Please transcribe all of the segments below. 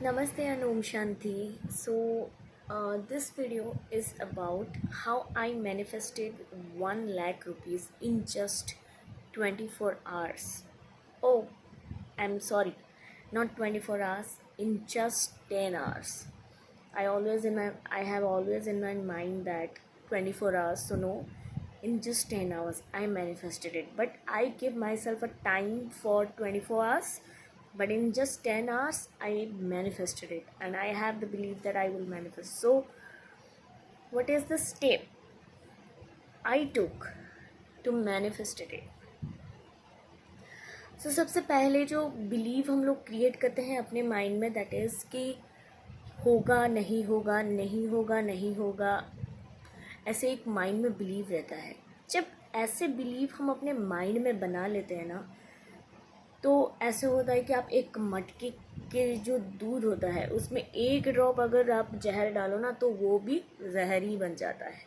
Namaste and Om Shanti. This video is about how I manifested 1 lakh rupees in just 24 hours. Oh, I'm sorry, not 24 hours, in just 10 hours. I have always in my mind that 24 hours, so no, in just 10 hours I manifested it. But I give myself a time for 24 hours, but in just 10 hours I manifested it, and I have the belief that I will manifest. So what is the step I took to manifest it? So सबसे पहले जो believe हम लोग create करते हैं अपने mind में, that is कि होगा नहीं होगा नहीं होगा नहीं होगा, ऐसे एक माइंड में बिलीव रहता है. जब ऐसे बिलीव हम अपने माइंड में बना लेते हैं ना, तो ऐसे होता है कि आप एक मटके के जो दूध होता है उसमें एक ड्रॉप अगर आप जहर डालो ना, तो वो भी जहर ही बन जाता है.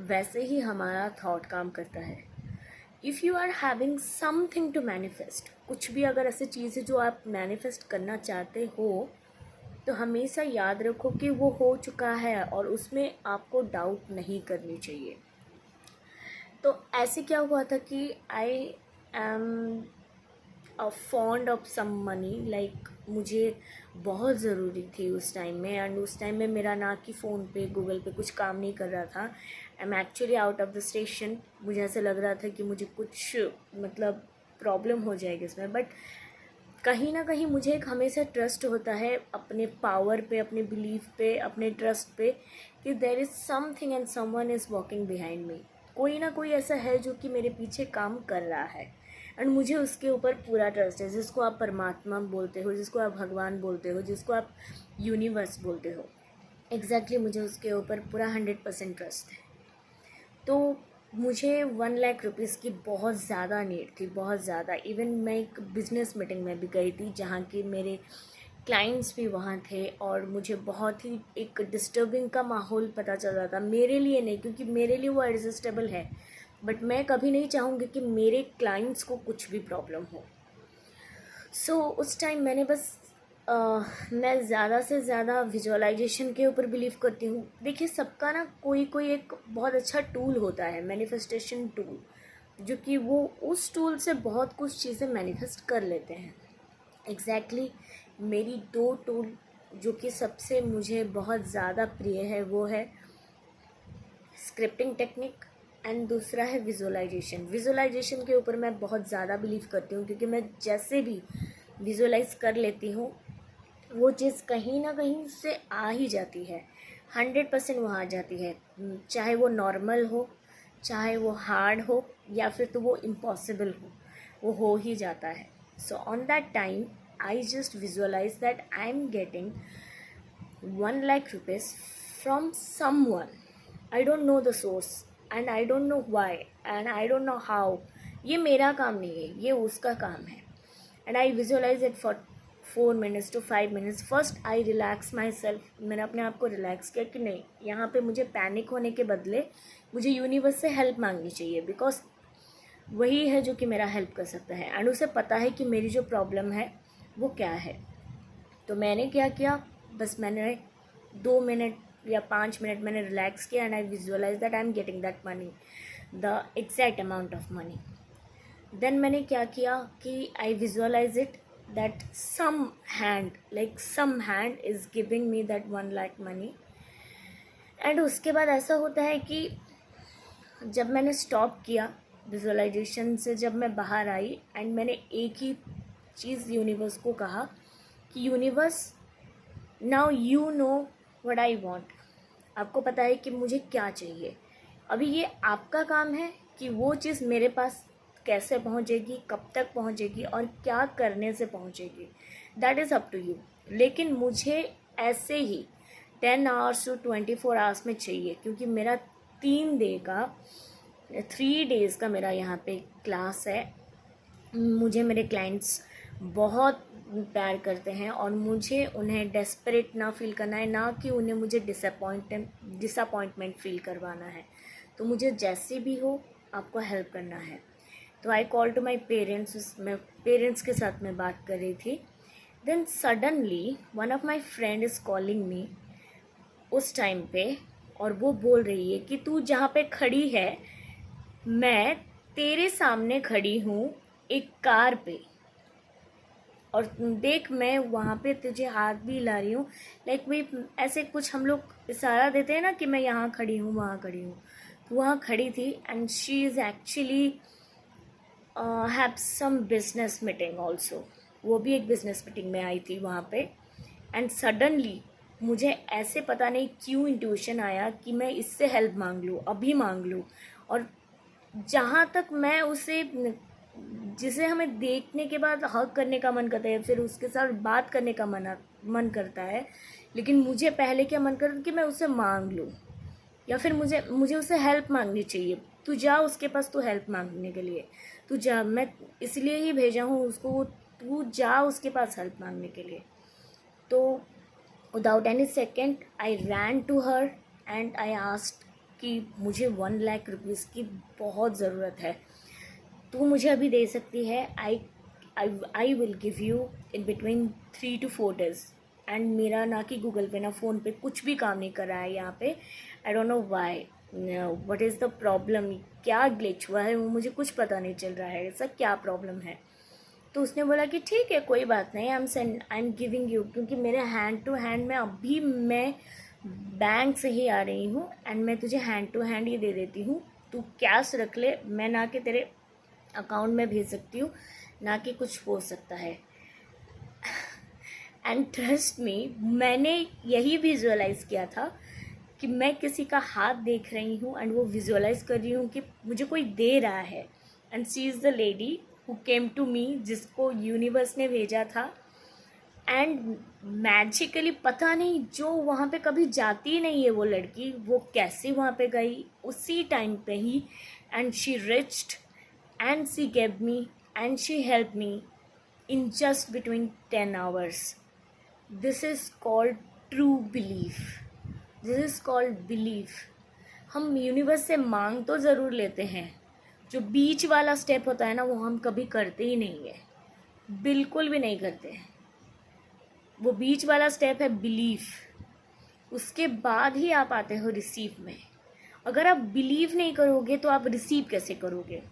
वैसे ही हमारा थॉट काम करता है. If you are having something to manifest, कुछ भी अगर ऐसी चीज़ है जो आप मैनिफेस्ट करना चाहते हो, तो हमेशा याद रखो कि वो हो चुका है और उसमें आपको डाउट नहीं करनी चाहिए. तो ऐसे क्या हुआ था कि I am fond of some money, like मुझे बहुत ज़रूरी थी उस टाइम में. एंड उस टाइम में मेरा ना कि फ़ोन पे गूगल पे कुछ काम नहीं कर रहा था. I am actually out of the station. मुझे ऐसा लग रहा था कि मुझे कुछ मतलब प्रॉब्लम हो जाएगी इसमें. बट कहीं ना कहीं मुझे एक हमेशा ट्रस्ट होता है अपने पावर पे, अपने बिलीफ पे, अपने ट्रस्ट पे, कि there is something and someone is walking behind me. कोई ना कोई ऐसा है जो कि मेरे पीछे काम कर रहा है, एंड मुझे उसके ऊपर पूरा ट्रस्ट है. जिसको आप परमात्मा बोलते हो, जिसको आप भगवान बोलते हो, जिसको आप यूनिवर्स बोलते हो, एग्जैक्टली मुझे उसके ऊपर पूरा 100% ट्रस्ट है. तो मुझे 1 लाख रुपीज़ की बहुत ज़्यादा नीड थी, बहुत ज़्यादा. इवन मैं एक बिज़नेस मीटिंग में भी गई थी जहाँ की मेरे क्लाइंट्स भी वहाँ थे, और मुझे बहुत ही एक डिस्टर्बिंग का माहौल पता चल रहा था. मेरे लिए नहीं, क्योंकि मेरे लिए वो एडजस्टेबल है, बट मैं कभी नहीं चाहूँगी कि मेरे क्लाइंट्स को कुछ भी प्रॉब्लम हो. सो उस टाइम मैंने बस मैं ज़्यादा से ज़्यादा विजुअलाइजेशन के ऊपर बिलीव करती हूँ. देखिए, सबका ना कोई कोई एक बहुत अच्छा टूल होता है, मैनिफेस्टेशन टूल, जो कि वो उस टूल से बहुत कुछ चीज़ें मैनिफेस्ट कर लेते हैं. एग्जैक्टली मेरी 2 टूल जो कि सबसे मुझे बहुत ज़्यादा प्रिय है, वो है स्क्रिप्टिंग टेक्निक, एंड दूसरा है विजुअलाइजेशन. विजुअलाइजेशन के ऊपर मैं बहुत ज़्यादा बिलीव करती हूँ, क्योंकि मैं जैसे भी विजुअलाइज कर लेती हूँ, वो चीज़ कहीं ना कहीं से आ ही जाती है. 100% वहाँ आ जाती है, चाहे वो नॉर्मल हो, चाहे वो हार्ड हो, या फिर तो वो इम्पॉसिबल वो हो ही जाता है. So on that time I just visualise that I am getting 1 lakh rupees from someone. I don't know the source, and I don't know why, and I don't know how. ये मेरा काम नहीं है, ये उसका काम है. And I visualise it for 4 minutes to 5 minutes. First I relax myself. मैंने अपने आप को रिलैक्स किया कि नहीं, यहाँ पे मुझे पैनिक होने के बदले मुझे यूनिवर्स से हेल्प मांगनी चाहिए, बिकॉज वही है जो कि मेरा हेल्प कर सकता है, एंड उसे पता है कि मेरी जो प्रॉब्लम है वो क्या है. तो मैंने क्या किया, बस मैंने 2 मिनट या 5 मिनट मैंने रिलैक्स किया, and I visualise that I am getting that money, the exact amount of money. Then मैंने क्या किया कि I visualise it that some hand is giving me that 1 lakh money. And उसके बाद ऐसा होता है कि जब मैंने स्टॉप किया विजुअलाइजेशन से, जब मैं बाहर आई, एंड मैंने एक ही चीज़ यूनिवर्स को कहा कि universe, now you know what I want. आपको पता है कि मुझे क्या चाहिए. अभी ये आपका काम है कि वो चीज़ मेरे पास कैसे पहुंचेगी, कब तक पहुंचेगी, और क्या करने से पहुंचेगी. That is up to you. लेकिन मुझे ऐसे ही 10 hours to 24 hours में चाहिए, क्योंकि मेरा 3 days का मेरा यहाँ पे क्लास है. मुझे मेरे क्लाइंट्स बहुत प्यार करते हैं, और मुझे उन्हें डेस्परेट ना फील करना है, ना कि उन्हें मुझे डिसअपॉइंटमेंट फील करवाना है. तो मुझे जैसे भी हो आपको हेल्प करना है. तो I call to my parents. मैं पेरेंट्स के साथ में बात कर रही थी. Then suddenly one of my friend is calling me उस टाइम पे, और वो बोल रही है कि तू जहाँ पे खड़ी है मैं तेरे सामने खड़ी हूँ एक कार पे, और देख मैं वहाँ पे तुझे हाथ भी हिला रही हूँ, लाइक वे ऐसे कुछ हम लोग इशारा देते हैं ना कि मैं यहाँ खड़ी हूँ वहाँ खड़ी हूँ, तो वहाँ खड़ी थी and she is actually have some business meeting also, वो भी एक बिजनेस मीटिंग में आई थी वहाँ पे। एंड सडनली मुझे ऐसे पता नहीं क्यों इंट्यूशन आया कि मैं इससे हेल्प मांग लूँ, अभी मांग लूँ। और जहाँ तक मैं उसे, जिसे हमें देखने के बाद हग करने का मन करता है, फिर उसके साथ बात करने का मन करता है, लेकिन मुझे पहले क्या मन करता कि मैं उससे मांग लूँ, या फिर मुझे उससे हेल्प मांगनी चाहिए। तू जा उसके पास, तू हेल्प मांगने के लिए, तू जा, मैं इसलिए ही भेजा हूँ उसको, तू जा उसके पास हेल्प मांगने के लिए। तो without any second I ran to her and I asked कि मुझे 1 लाख रुपीज़ की बहुत ज़रूरत है, तू मुझे अभी दे सकती है? I will give you in between 3 to 4 days। And मेरा ना कि गूगल पे ना फ़ोन पे कुछ भी काम नहीं कर रहा है यहाँ पे। आई don't know Y, what is the problem, क्या ग्लिच हुआ है वो मुझे कुछ पता नहीं चल रहा है, ऐसा क्या प्रॉब्लम है। तो उसने बोला कि ठीक है कोई बात नहीं, आई एम गिविंग यू, क्योंकि मेरे हैंड टू हैंड में अभी मैं बैंक से ही आ रही हूँ एंड मैं तुझे हैंड टू हैंड ही दे देती हूँ, तू कैश रख ले, मैं ना कि तेरे अकाउंट में भेज सकती हूँ, ना कि कुछ हो सकता है। एंड ट्रस्ट मी, मैंने यही विजुअलाइज़ किया था कि मैं किसी का हाथ देख रही हूँ एंड वो विजुअलाइज़ कर रही हूँ कि मुझे कोई दे रहा है, and she is the lady who came to me, जिसको यूनिवर्स ने भेजा था। एंड मैजिकली पता नहीं, जो वहाँ पे कभी जाती नहीं है वो लड़की, वो कैसे वहाँ पे गई उसी टाइम पे ही, and she reached and she gave me and she helped me in just between 10 hours. This is called true belief. This is called belief. हम यूनिवर्स से मांग तो ज़रूर लेते हैं, जो बीच वाला स्टेप होता है ना वो हम कभी करते ही नहीं है, बिल्कुल भी नहीं करते। वो बीच वाला स्टेप है बिलीफ, उसके बाद ही आप आते हो रिसीव में। अगर आप बिलीव नहीं करोगे तो आप रिसीव कैसे करोगे।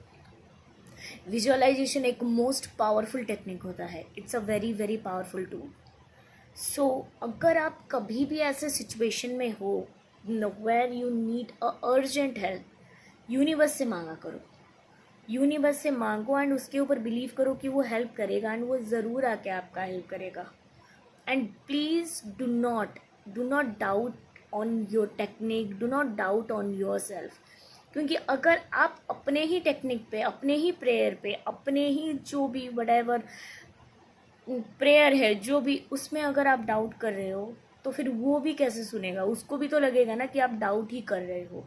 विजुअलाइजेशन एक मोस्ट पावरफुल टेक्निक होता है, it's a very very powerful tool. So अगर आप कभी भी ऐसे सिचुएशन में हो where you need a urgent help, universe से मांगा करो, यूनिवर्स से मांगो एंड उसके ऊपर बिलीव करो कि वो हेल्प करेगा एंड वो ज़रूर आके आपका हेल्प करेगा। And please do not doubt on your technique, do not doubt on your self, क्योंकि अगर आप अपने ही टेक्निक पे, अपने ही प्रेयर पे, अपने ही जो भी वटेवर प्रेयर है जो भी, उसमें अगर आप डाउट कर रहे हो तो फिर वो भी कैसे सुनेगा, उसको भी तो लगेगा ना कि आप डाउट ही कर रहे हो।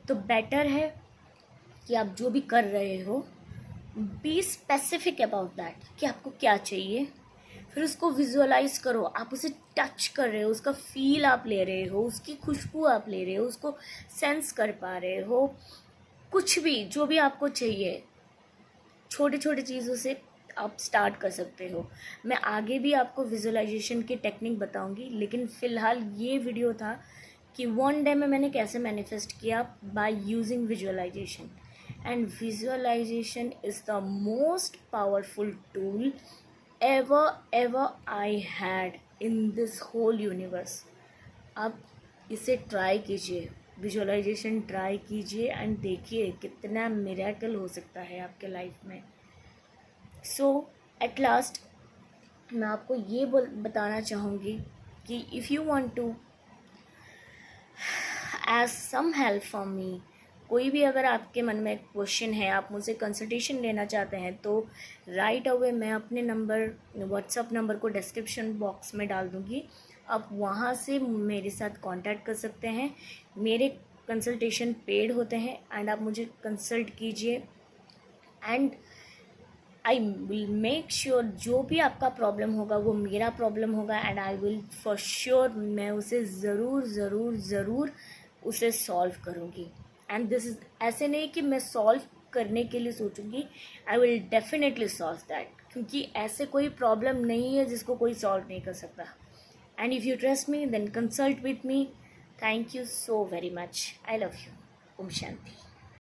तो बेटर है कि आप जो भी कर रहे हो बी स्पेसिफिक अबाउट दैट कि आपको क्या चाहिए, फिर उसको विजुअलाइज करो, आप उसे टच कर रहे हो, उसका फील आप ले रहे हो, उसकी खुशबू आप ले रहे हो, उसको सेंस कर पा रहे हो, कुछ भी जो भी आपको चाहिए, छोटे छोटे चीज़ों से आप स्टार्ट कर सकते हो। मैं आगे भी आपको विजुअलाइजेशन की टेक्निक बताऊंगी, लेकिन फ़िलहाल ये वीडियो था कि 1 डे में मैंने कैसे मैनिफेस्ट किया by using visualization. And visualization is the most powerful tool ever I had in this whole universe। आप इसे ट्राई कीजिए, विजुअलाइजेशन ट्राई कीजिए एंड देखिए कितना मिरेकल हो सकता है आपके लाइफ में। सो एट लास्ट मैं आपको ये बताना चाहूँगी कि if you want to ask some help from me, कोई भी अगर आपके मन में क्वेश्चन है, आप मुझसे कंसल्टेशन लेना चाहते हैं, तो राइट अवे मैं अपने नंबर, व्हाट्सअप नंबर को डिस्क्रिप्शन बॉक्स में डाल दूँगी, आप वहाँ से मेरे साथ कांटेक्ट कर सकते हैं। मेरे कंसल्टेशन पेड होते हैं एंड आप मुझे कंसल्ट कीजिए and I will make sure जो भी आपका प्रॉब्लम होगा वो मेरा प्रॉब्लम होगा and I will for sure मैं उसे ज़रूर उसे सॉल्व करूँगी। एंड दिस इज़, ऐसे नहीं कि मैं सॉल्व करने के लिए सोचूंगी, I will definitely solve that, क्योंकि ऐसे कोई प्रॉब्लम नहीं है जिसको कोई सॉल्व नहीं कर सकता. And if you trust me then consult with me. Thank you so very much. I love you. ओम शांति.